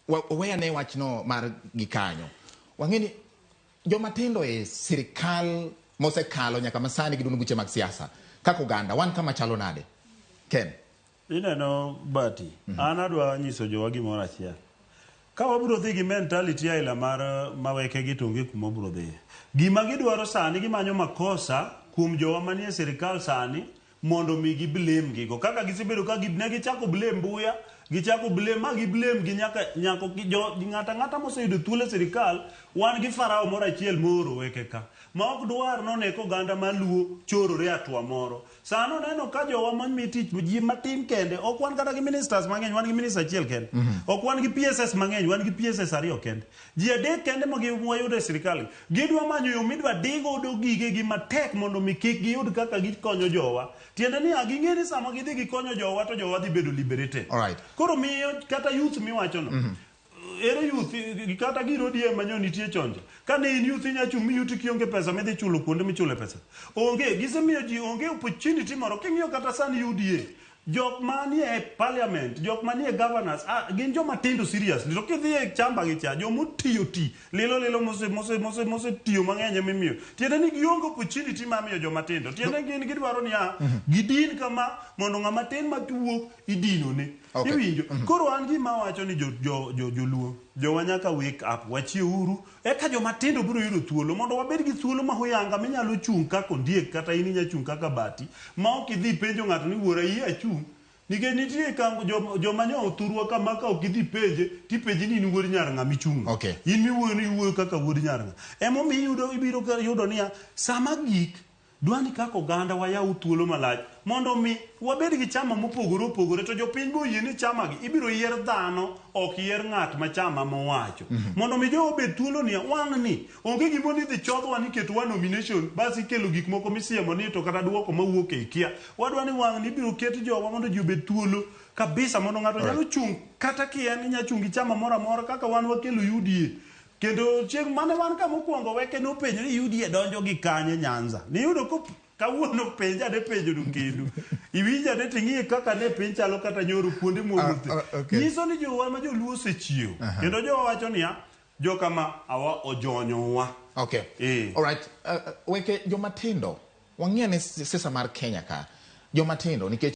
weya ne wachno mar gikanyo wang'eni jomatindo e sirkal mosekalo nyaka masani giduno buche mag siasa kako ganda wan kama chalo nade Ken ineno bati an adwa nyiso jowa gimoro achiel ka wabiro dhi gi mentality aila mar maweke gi tonge kuma biro dhi gima gidwaro sani gimanyo makosa kuom jowa manie sirkal sani mondo mi gi blame gigo kaka gisebedo ka ne gichako blame Mboya gichako blame ma gi blame gi nyako ng'ata moseyudo thuolo sirkal wan gi farao moro achiel moro weke ka ma ok dwar noneko ganda maluo chorore atwa moro sano neno ka jowa manmi tich ji matin kende ok wan kata gi ministers mang'eny wan gi minister achiel kende ok wan gi PSS mang'eny wan gi PSS ariyo kende ji adek kende ma giyudo e sirkal gidwa manyo yo midwa digo do gige gi matek mondo mi kik giyud kaka gikonyo jowa tiende ni aging'e ni sama gidhi gikonyo jowa to jowa dhi bedo liberated koro miyo kata youth miwacho no ere youth kata giro die manyo nitie chonjo kane in youth nyachung mi yuti kionge pesa medhi chulo kuonde michule pesa onge gisemiyo ji onge opportunity moro king'iyo kata sani UDA jok manie parliament jok manie governors gin joma tindo serious to kidhi e chamba gi cha jomo tiyo lilo mose tiyo mang'eny mimiyo tiende ni gionge opportunity mamiyo joma tindo tiende gin gidwaro ni gidin kama mondo ng'ama tin matuo idino ne iwinjo koro an gima wacho ni Jo-Luo jowa nyaka wake up wachiewuru eka joma tindo biro yudo thuolo mondo wabed gi thuolo ma huyanga minyalo chung kaka Ondiek kata in inya chung kaka Bati ma ok idhi penjo ng'ato ni wuora yie achung nikech nitie kango joma nyo othurwa kama ka ok idhi penje tipenji ni in wuod nyar ng'a michung in miwuoyo ni wuoyo kaka wuod nyar ng'a emomiyo ibiro yudo niya sama gik dwani kako ganda wayaw thuolo malach mondo mi wabed gi chama mopogore opogore to jopiny boyie ni chama gi ibiro yier dhano ok yier ng'at ma chama mowacho mondo mi jowa bed thuolo ni wang' ni onge gimo ni dhi chodhwa ni ketwa nomination basi kelo gik moko misiemo ni to kata duoko mawuok e kia wadwa ni wang' ni ibiro ket jowa mondo ji obed thuolo kabisa mondo ng'ato nyalo chung kata kien inya chung gi chama moro amora kaka wan wakelo UDA kendo chieng' mane wan ka mokwongo weke nopenjo ni UDA donjo gi kanye Nyanza niyudo ko kawuono penja de penjo du kendo iwinja de ting'ie kaka ne piny chalo kata nyoro kuonde mowuothe nyiso ni jowa ma Jo-Luo osechiewo kendo jowa wacho niya jokama awa ojonyowa alright weke jomatindo wang'e ne siasa mar Kenya ka jomatindo nikech